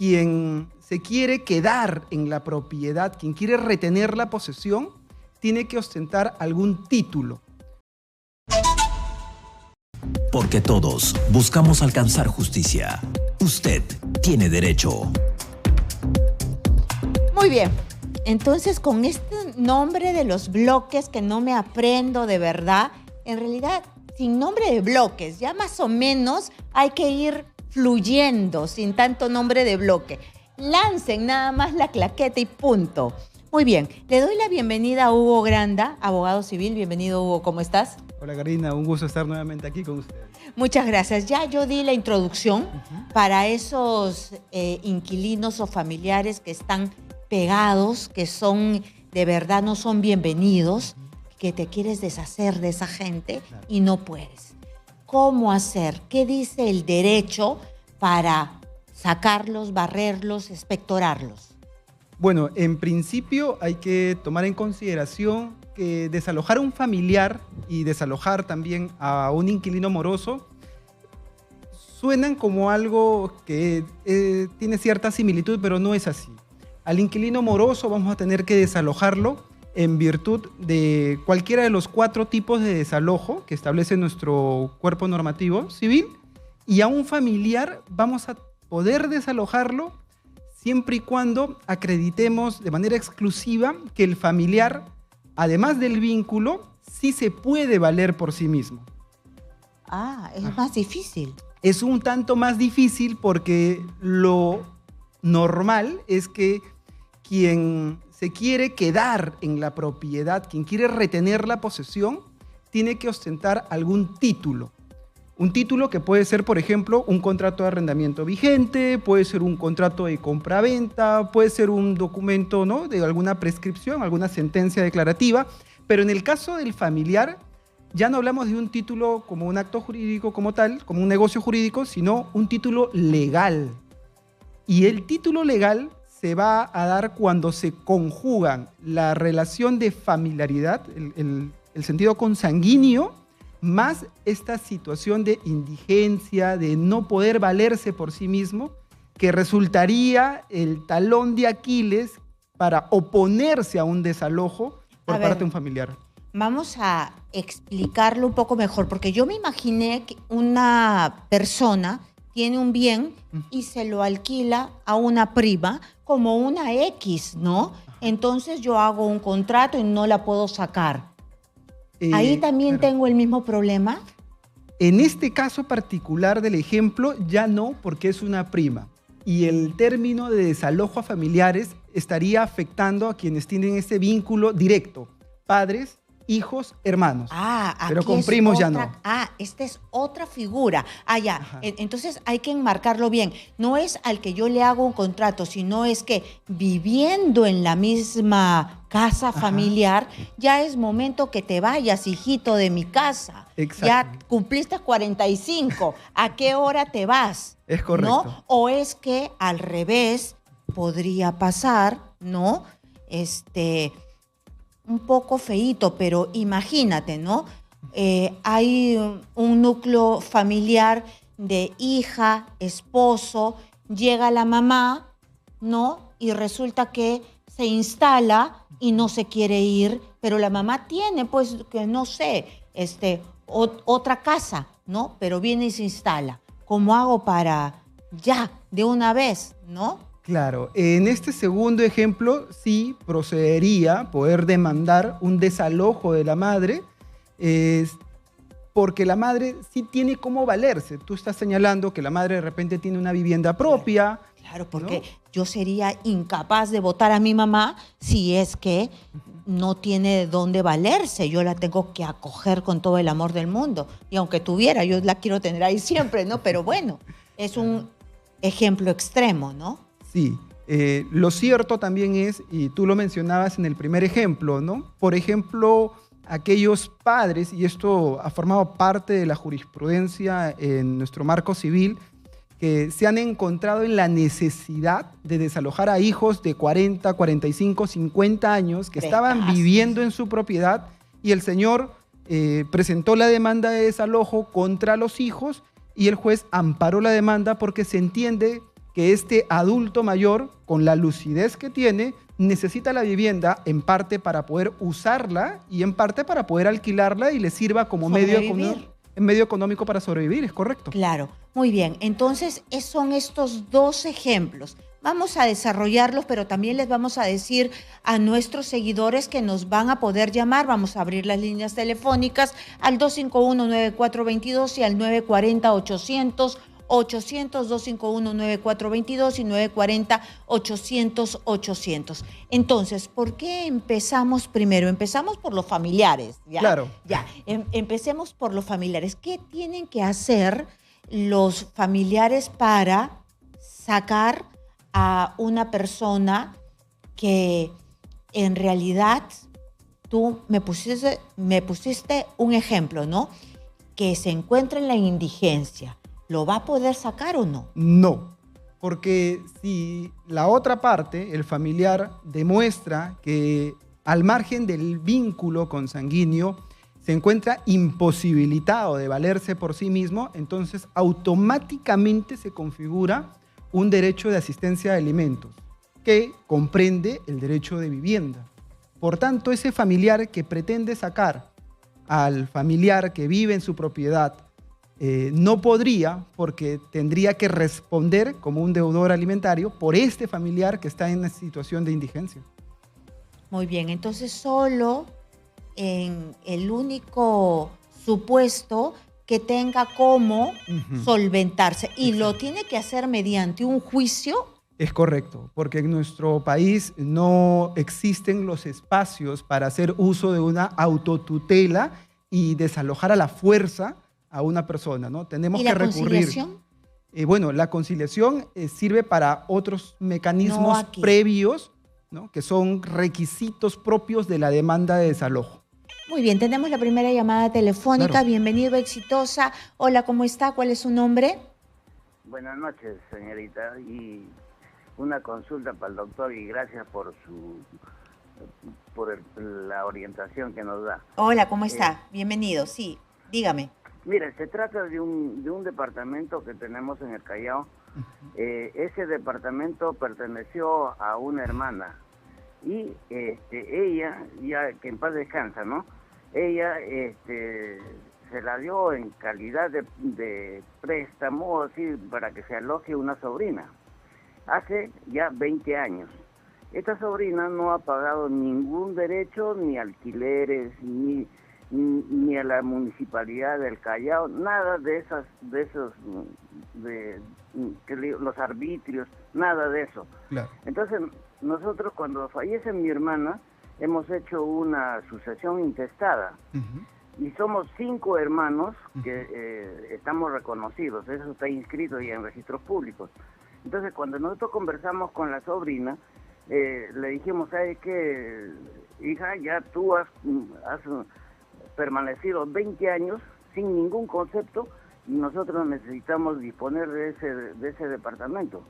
quien se quiere quedar en la propiedad, quien quiere retener la posesión, tiene que ostentar algún título. Porque todos buscamos alcanzar justicia. Usted tiene derecho. Muy bien. Entonces, con este nombre de los bloques que no me aprendo de verdad, en realidad, sin nombre de bloques, ya más o menos hay que ir fluyendo sin tanto nombre de bloque. Lancen nada más la claqueta y punto. Muy bien, le doy la bienvenida a Hugo Granda, abogado civil. Bienvenido, Hugo, ¿cómo estás? Hola, Karina, un gusto estar nuevamente aquí con ustedes. Muchas gracias. Ya yo di la introducción para esos inquilinos o familiares que están pegados, que son de verdad no son bienvenidos, que te quieres deshacer de esa gente y no puedes. ¿Cómo hacer? ¿Qué dice el derecho para sacarlos, barrerlos, expectorarlos? Bueno, en principio hay que tomar en consideración que desalojar a un familiar y desalojar también a un inquilino moroso suenan como algo que tiene cierta similitud, pero no es así. Al inquilino moroso vamos a tener que desalojarlo en virtud de cualquiera de los 4 tipos de desalojo que establece nuestro cuerpo normativo civil, y a un familiar vamos a poder desalojarlo siempre y cuando acreditemos de manera exclusiva que el familiar, además del vínculo, sí se puede valer por sí mismo. Es más difícil. Es un tanto más difícil porque lo normal es que quien se quiere quedar en la propiedad, quien quiere retener la posesión, tiene que ostentar algún título. Un título que puede ser, por ejemplo, un contrato de arrendamiento vigente, puede ser un contrato de compra-venta, puede ser un documento, ¿no?, de alguna prescripción, alguna sentencia declarativa, pero en el caso del familiar ya no hablamos de un título como un acto jurídico como tal, como un negocio jurídico, sino un título legal. Y el título legal se va a dar cuando se conjugan la relación de familiaridad, el sentido consanguíneo, más esta situación de indigencia, de no poder valerse por sí mismo, que resultaría el talón de Aquiles para oponerse a un desalojo por parte de un familiar. Vamos a explicarlo un poco mejor, porque yo me imaginé que una persona tiene un bien y se lo alquila a una prima como una X, ¿no? Entonces yo hago un contrato y no la puedo sacar. ¿Ahí también tengo el mismo problema? En este caso particular del ejemplo, ya no, porque es una prima. Y el término de desalojo a familiares estaría afectando a quienes tienen ese vínculo directo: padres, hijos, hermanos. Pero con primos ya no. Esta es otra figura. Ya. Ajá. Entonces hay que enmarcarlo bien. No es al que yo le hago un contrato, sino es que viviendo en la misma casa familiar, ya es momento que te vayas, hijito, de mi casa. Exacto. Ya cumpliste 45. ¿A qué hora te vas? Es correcto. ¿No? O es que al revés podría pasar, ¿no? Un poco feíto, pero imagínate, ¿no? Hay un núcleo familiar de hija, esposo, llega la mamá, ¿no? Y resulta que se instala y no se quiere ir, pero la mamá tiene, pues, que no sé, otra casa, ¿no? Pero viene y se instala. ¿Cómo hago para ya, de una vez, no? Claro, en este segundo ejemplo sí procedería poder demandar un desalojo de la madre, porque la madre sí tiene cómo valerse. Tú estás señalando que la madre de repente tiene una vivienda propia. Claro, porque ¿no? Yo sería incapaz de votar a mi mamá si es que no tiene de dónde valerse. Yo la tengo que acoger con todo el amor del mundo. Y aunque tuviera, yo la quiero tener ahí siempre, ¿no? Pero bueno, es un ejemplo extremo, ¿no? Sí, lo cierto también es, y tú lo mencionabas en el primer ejemplo, ¿no? Por ejemplo, aquellos padres, y esto ha formado parte de la jurisprudencia en nuestro marco civil, que se han encontrado en la necesidad de desalojar a hijos de 40, 45, 50 años que estaban viviendo en su propiedad, y el señor presentó la demanda de desalojo contra los hijos y el juez amparó la demanda porque se entiende que este adulto mayor, con la lucidez que tiene, necesita la vivienda en parte para poder usarla y en parte para poder alquilarla y le sirva como medio económico para sobrevivir, ¿es correcto? Claro, muy bien. Entonces, son estos dos ejemplos. Vamos a desarrollarlos, pero también les vamos a decir a nuestros seguidores que nos van a poder llamar. Vamos a abrir las líneas telefónicas al 251-9422 y al 940-800. 251-9422 y 940-800. Entonces, ¿por qué empezamos primero? Empezamos por los familiares. ¿Ya? Claro. Ya, empecemos por los familiares. ¿Qué tienen que hacer los familiares para sacar a una persona que en realidad tú me pusiste un ejemplo, ¿no? Que se encuentra en la indigencia? ¿Lo va a poder sacar o no? No, porque si la otra parte, el familiar, demuestra que al margen del vínculo consanguíneo se encuentra imposibilitado de valerse por sí mismo, entonces automáticamente se configura un derecho de asistencia de alimentos que comprende el derecho de vivienda. Por tanto, ese familiar que pretende sacar al familiar que vive en su propiedad no podría, porque tendría que responder como un deudor alimentario por este familiar que está en una situación de indigencia. Muy bien, entonces solo en el único supuesto que tenga cómo solventarse. ¿Y Exacto. lo tiene que hacer mediante un juicio? Es correcto, porque en nuestro país no existen los espacios para hacer uso de una autotutela y desalojar a la fuerza a una persona, ¿no? Tenemos ¿Y que la recurrir. conciliación? Bueno, la conciliación sirve para otros mecanismos aquí. previos, ¿no? Que son requisitos propios de la demanda de desalojo. Muy bien, tenemos la primera llamada telefónica. Claro. Bienvenido, Exitosa. Hola, ¿cómo está? ¿Cuál es su nombre? Buenas noches, señorita. Y una consulta para el doctor y gracias por la orientación que nos da. Hola, ¿cómo está? Bienvenido, sí, dígame. Mire, se trata de un departamento que tenemos en el Callao. Ese departamento perteneció a una hermana y ella, ya que en paz descansa, ¿no? Ella se la dio en calidad de préstamo, así, para que se aloje una sobrina. Hace ya 20 años. Esta sobrina no ha pagado ningún derecho, ni alquileres, ni a la municipalidad del Callao, nada los arbitrios, nada de eso. Claro. Entonces, nosotros cuando fallece mi hermana, hemos hecho una sucesión intestada. Y somos 5 hermanos que estamos reconocidos, eso está inscrito ya en registros públicos. Entonces, cuando nosotros conversamos con la sobrina, le dijimos, ¿sabes qué, hija? Ya tú has permanecido 20 años sin ningún concepto y nosotros necesitamos disponer de ese departamento,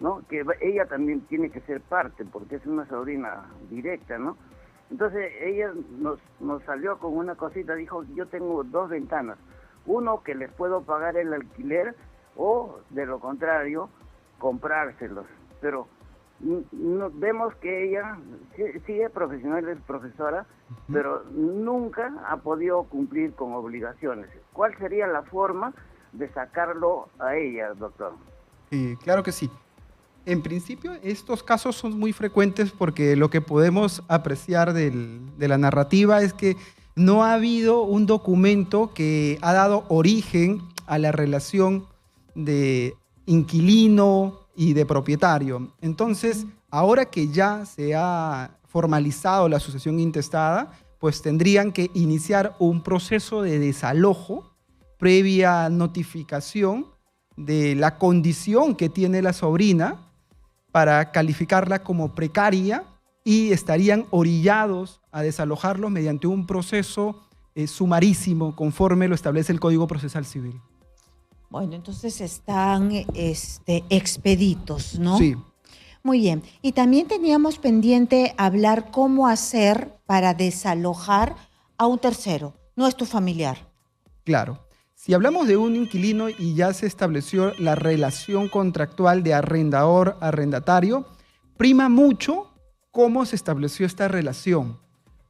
¿no? Que ella también tiene que ser parte porque es una sobrina directa, ¿no? Entonces ella nos salió con una cosita, dijo, yo tengo 2 ventanas, uno que les puedo pagar el alquiler o de lo contrario comprárselos, pero vemos que ella sí es profesional, es profesora, pero nunca ha podido cumplir con obligaciones. ¿Cuál sería la forma de sacarlo a ella, doctor? Claro que sí. En principio, estos casos son muy frecuentes porque lo que podemos apreciar de la narrativa es que no ha habido un documento que ha dado origen a la relación de inquilino y de propietario. Entonces, ahora que ya se ha formalizado la sucesión intestada, pues tendrían que iniciar un proceso de desalojo previa notificación de la condición que tiene la sobrina para calificarla como precaria y estarían orillados a desalojarlos mediante un proceso sumarísimo conforme lo establece el Código Procesal Civil. Bueno, entonces están expeditos, ¿no? Sí. Muy bien. Y también teníamos pendiente hablar cómo hacer para desalojar a un tercero, no es tu familiar. Claro. Si hablamos de un inquilino y ya se estableció la relación contractual de arrendador-arrendatario, prima mucho cómo se estableció esta relación,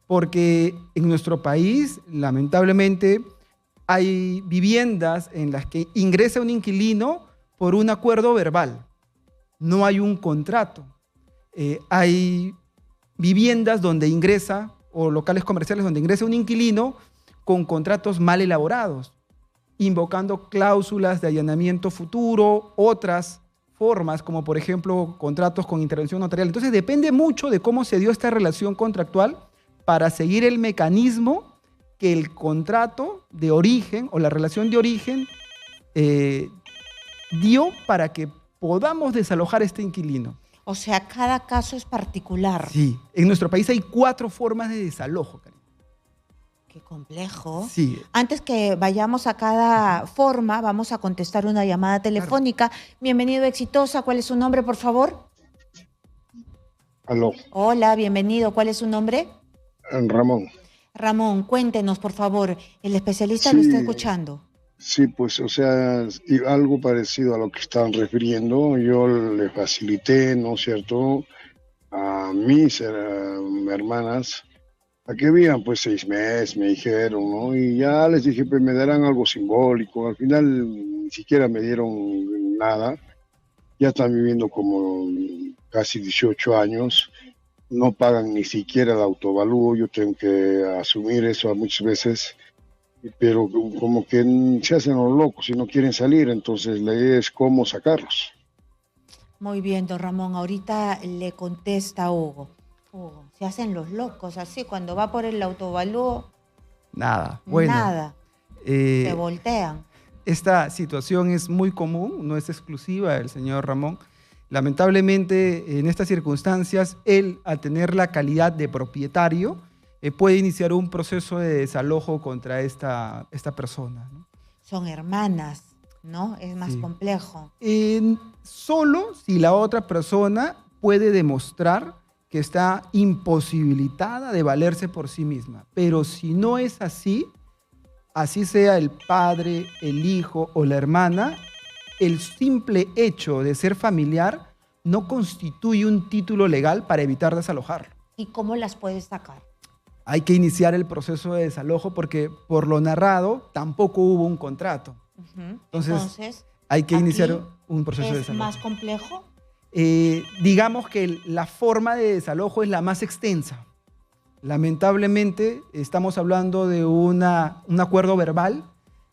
porque en nuestro país, lamentablemente, hay viviendas en las que ingresa un inquilino por un acuerdo verbal, no hay un contrato. Hay viviendas donde ingresa, o locales comerciales donde ingresa un inquilino con contratos mal elaborados, invocando cláusulas de allanamiento futuro, otras formas, como por ejemplo contratos con intervención notarial. Entonces depende mucho de cómo se dio esta relación contractual para seguir el mecanismo que el contrato de origen o la relación de origen dio para que podamos desalojar a este inquilino. O sea, cada caso es particular. Sí, en nuestro país hay 4 formas de desalojo, Karina. Qué complejo. Sí. Antes que vayamos a cada forma, vamos a contestar una llamada telefónica. Bienvenido, Exitosa. ¿Cuál es su nombre, por favor? Aló, Hola, bienvenido. ¿Cuál es su nombre? Ramón. Ramón, cuéntenos, por favor. El especialista Sí. lo está escuchando. Sí, pues, o sea, y algo parecido a lo que estaban refiriendo. Yo le facilité, ¿no es cierto?, a mis hermanas a que vivan pues 6 meses, me dijeron, ¿no? Y ya les dije, pues me darán algo simbólico. Al final ni siquiera me dieron nada. Ya están viviendo como casi 18 años. No pagan ni siquiera el autovalúo. Yo tengo que asumir eso muchas veces. Pero como que se hacen los locos y no quieren salir. Entonces la idea es cómo sacarlos. Muy bien, don Ramón. Ahorita le contesta Hugo. Hugo, se hacen los locos así. Cuando va por el autovalúo, Nada. Bueno, nada. Se voltean. esta situación es muy común, no es exclusiva del señor Ramón. Lamentablemente, en estas circunstancias, él, al tener la calidad de propietario, puede iniciar un proceso de desalojo contra esta persona, ¿no? Son hermanas, ¿no? Es más Sí. complejo. Solo si la otra persona puede demostrar que está imposibilitada de valerse por sí misma. Pero si no es así, así sea el padre, el hijo o la hermana, el simple hecho de ser familiar no constituye un título legal para evitar desalojarlo. ¿Y cómo las puedes sacar? Hay que iniciar el proceso de desalojo porque, por lo narrado, tampoco hubo un contrato. Ujú. Entonces, hay que aquí iniciar un proceso de ¿es desalojo. más complejo? Digamos que la forma de desalojo es la más extensa. Lamentablemente, estamos hablando de un acuerdo verbal,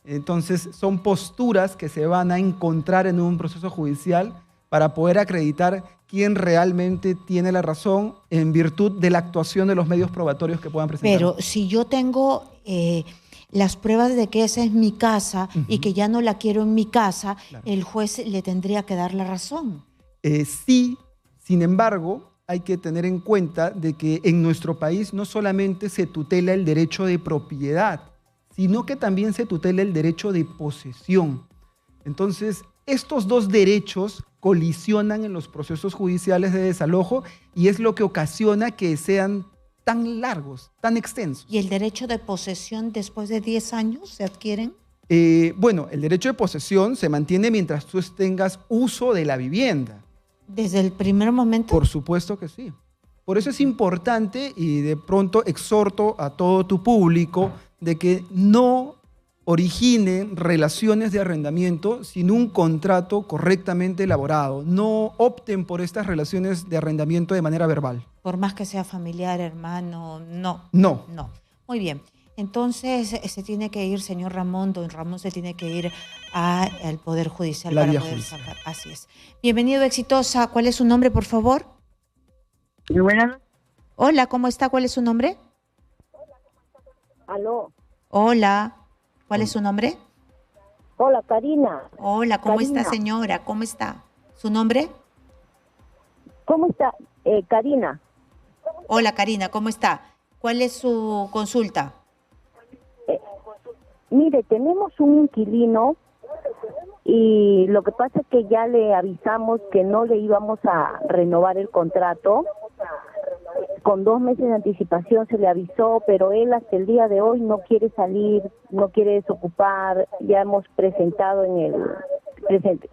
entonces son posturas que se van a encontrar en un proceso judicial para poder acreditar quién realmente tiene la razón en virtud de la actuación de los medios probatorios que puedan presentar. Pero si yo tengo las pruebas de que esa es mi casa y que ya no la quiero en mi casa, Claro. el juez le tendría que dar la razón. Sí, sin embargo, hay que tener en cuenta de que en nuestro país no solamente se tutela el derecho de propiedad, sino que también se tutela el derecho de posesión. Entonces, estos 2 derechos colisionan en los procesos judiciales de desalojo y es lo que ocasiona que sean tan largos, tan extensos. ¿Y el derecho de posesión después de 10 años se adquieren? Bueno, el derecho de posesión se mantiene mientras tú tengas uso de la vivienda. ¿Desde el primer momento? Por supuesto que sí. Por eso es importante y de pronto exhorto a todo tu público de que no originen relaciones de arrendamiento sin un contrato correctamente elaborado. No opten por estas relaciones de arrendamiento de manera verbal. Por más que sea familiar, hermano, no. No. No. Muy bien. Entonces se tiene que ir, señor Ramón, don Ramón se tiene que ir al Poder Judicial La para vía poder judicial. sacar. Así es. Bienvenido, Exitosa. ¿Cuál es su nombre, por favor? Muy buenas. Hola, ¿cómo está? ¿Cuál es su nombre? Aló. Hola. ¿Cuál es su nombre? Hola, Karina. Hola, ¿cómo Karina. está, señora? ¿Cómo está? ¿Su nombre? ¿Cómo está? Karina. Hola, Karina, ¿cómo está? ¿Cuál es su consulta? Mire, tenemos un inquilino y lo que pasa es que ya le avisamos que no le íbamos a renovar el contrato con 2 meses de anticipación se le avisó, pero él hasta el día de hoy no quiere salir, no quiere desocupar. Ya hemos presentado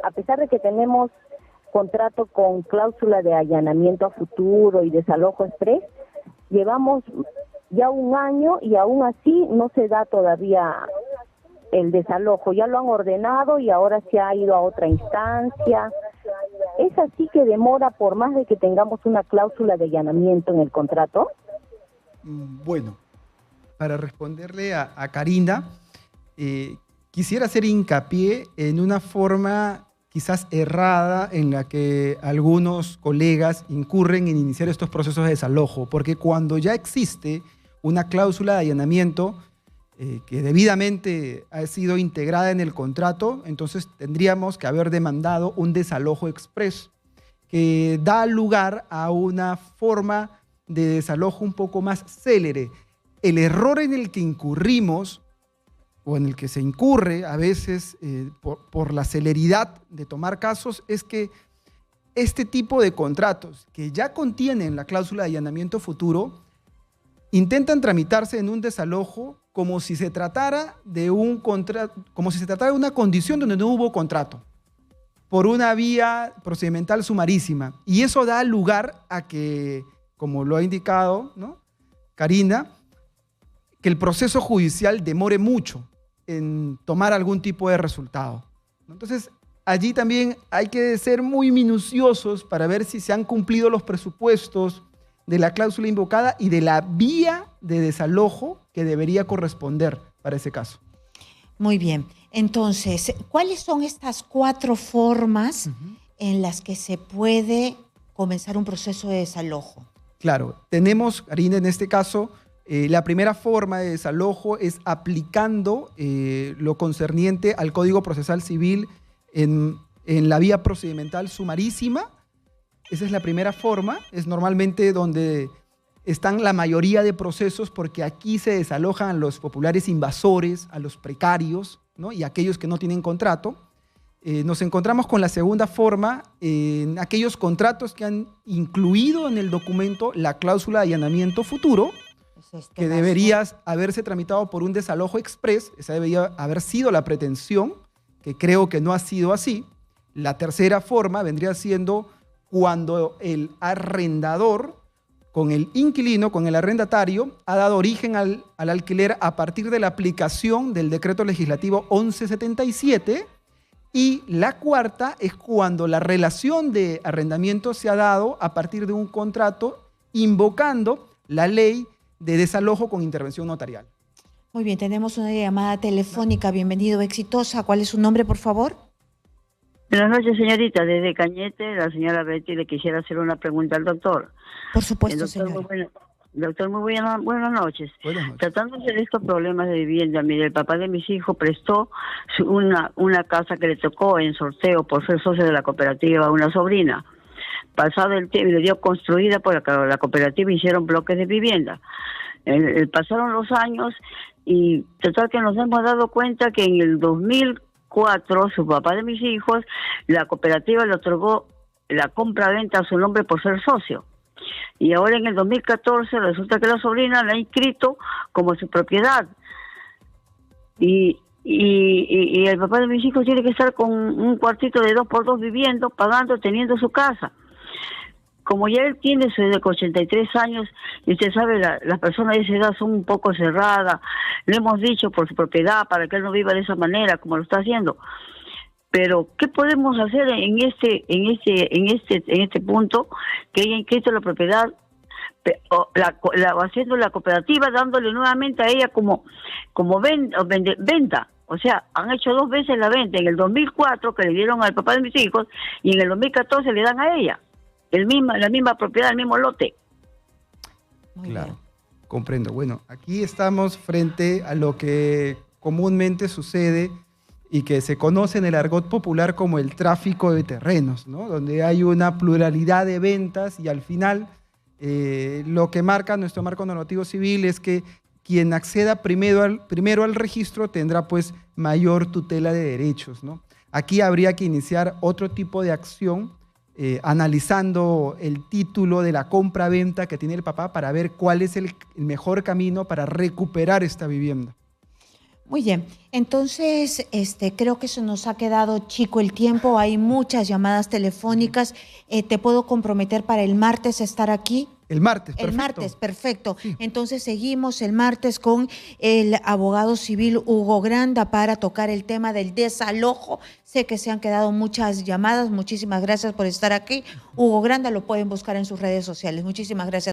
a pesar de que tenemos contrato con cláusula de allanamiento a futuro y desalojo express, llevamos ya 1 año y aún así no se da todavía el desalojo. Ya lo han ordenado y ahora se ha ido a otra instancia. ¿Es así que demora por más de que tengamos una cláusula de allanamiento en el contrato? Bueno, para responderle a Karina, quisiera hacer hincapié en una forma quizás errada en la que algunos colegas incurren en iniciar estos procesos de desalojo, porque cuando ya existe una cláusula de allanamiento que debidamente ha sido integrada en el contrato, entonces tendríamos que haber demandado un desalojo express que da lugar a una forma de desalojo un poco más célere. El error en el que incurrimos o en el que se incurre a veces por la celeridad de tomar casos es que este tipo de contratos que ya contienen la cláusula de allanamiento futuro intentan tramitarse en un desalojo como si se tratara de una condición donde no hubo contrato, por una vía procedimental sumarísima. Y eso da lugar a que, como lo ha indicado, ¿no?, Karina, que el proceso judicial demore mucho en tomar algún tipo de resultado. Entonces, allí también hay que ser muy minuciosos para ver si se han cumplido los presupuestos de la cláusula invocada y de la vía de desalojo que debería corresponder para ese caso. Muy bien. Entonces, ¿cuáles son estas 4 formas en las que se puede comenzar un proceso de desalojo? Claro, tenemos, Karina, en este caso, la primera forma de desalojo es aplicando lo concerniente al Código Procesal Civil en la vía procedimental sumarísima. Esa es la primera forma, es normalmente donde están la mayoría de procesos, porque aquí se desalojan a los populares invasores, a los precarios, ¿no?, y a aquellos que no tienen contrato. Nos encontramos con la segunda forma en aquellos contratos que han incluido en el documento la cláusula de allanamiento futuro, que debería haberse tramitado por un desalojo express. Esa debería haber sido la pretensión, que creo que no ha sido así. La tercera forma vendría siendo cuando el arrendador con el inquilino, con el arrendatario, ha dado origen al alquiler a partir de la aplicación del decreto legislativo 1177. Y la cuarta es cuando la relación de arrendamiento se ha dado a partir de un contrato invocando la ley de desalojo con intervención notarial. Muy bien, tenemos una llamada telefónica. Bienvenido, exitosa. ¿Cuál es su nombre, por favor? Buenas noches, señorita. Desde Cañete, la señora Betty le quisiera hacer una pregunta al doctor. Por supuesto, doctor, señora. Doctor, muy buenas noches. Buenas noches. Tratándose de estos problemas de vivienda, mire, el papá de mis hijos prestó una casa que le tocó en sorteo por ser socio de la cooperativa a una sobrina. Pasado el tiempo, le dio construida por la cooperativa, hicieron bloques de vivienda. Pasaron los años y total que nos hemos dado cuenta que en el 2004, su papá de mis hijos, la cooperativa le otorgó la compra-venta a su nombre por ser socio. Y ahora en el 2014 resulta que la sobrina la ha inscrito como su propiedad. Y el papá de mis hijos tiene que estar con un cuartito de 2x2 viviendo, pagando, teniendo su casa. Como ya él tiene desde 83 años, y usted sabe, las personas de esa edad son un poco cerradas, le hemos dicho por su propiedad, para que él no viva de esa manera, como lo está haciendo. Pero, ¿qué podemos hacer en este punto? Que haya inscrito la propiedad, haciendo la cooperativa, dándole nuevamente a ella como venta. O sea, han hecho 2 veces la venta, en el 2004 que le dieron al papá de mis hijos, y en el 2014 le dan a ella la misma propiedad, el mismo lote. Claro, comprendo. Bueno, aquí estamos frente a lo que comúnmente sucede y que se conoce en el argot popular como el tráfico de terrenos, ¿no?, donde hay una pluralidad de ventas y al final lo que marca nuestro marco normativo civil es que quien acceda primero al registro tendrá pues mayor tutela de derechos, ¿no? Aquí habría que iniciar otro tipo de acción analizando el título de la compra-venta que tiene el papá para ver cuál es el mejor camino para recuperar esta vivienda. Muy bien, entonces creo que se nos ha quedado chico el tiempo, hay muchas llamadas telefónicas, ¿te puedo comprometer para el martes estar aquí? El martes, perfecto. El martes, perfecto. Sí. Entonces seguimos el martes con el abogado civil Hugo Granda para tocar el tema del desalojo. Sé que se han quedado muchas llamadas, muchísimas gracias por estar aquí. Hugo Granda lo pueden buscar en sus redes sociales. Muchísimas gracias.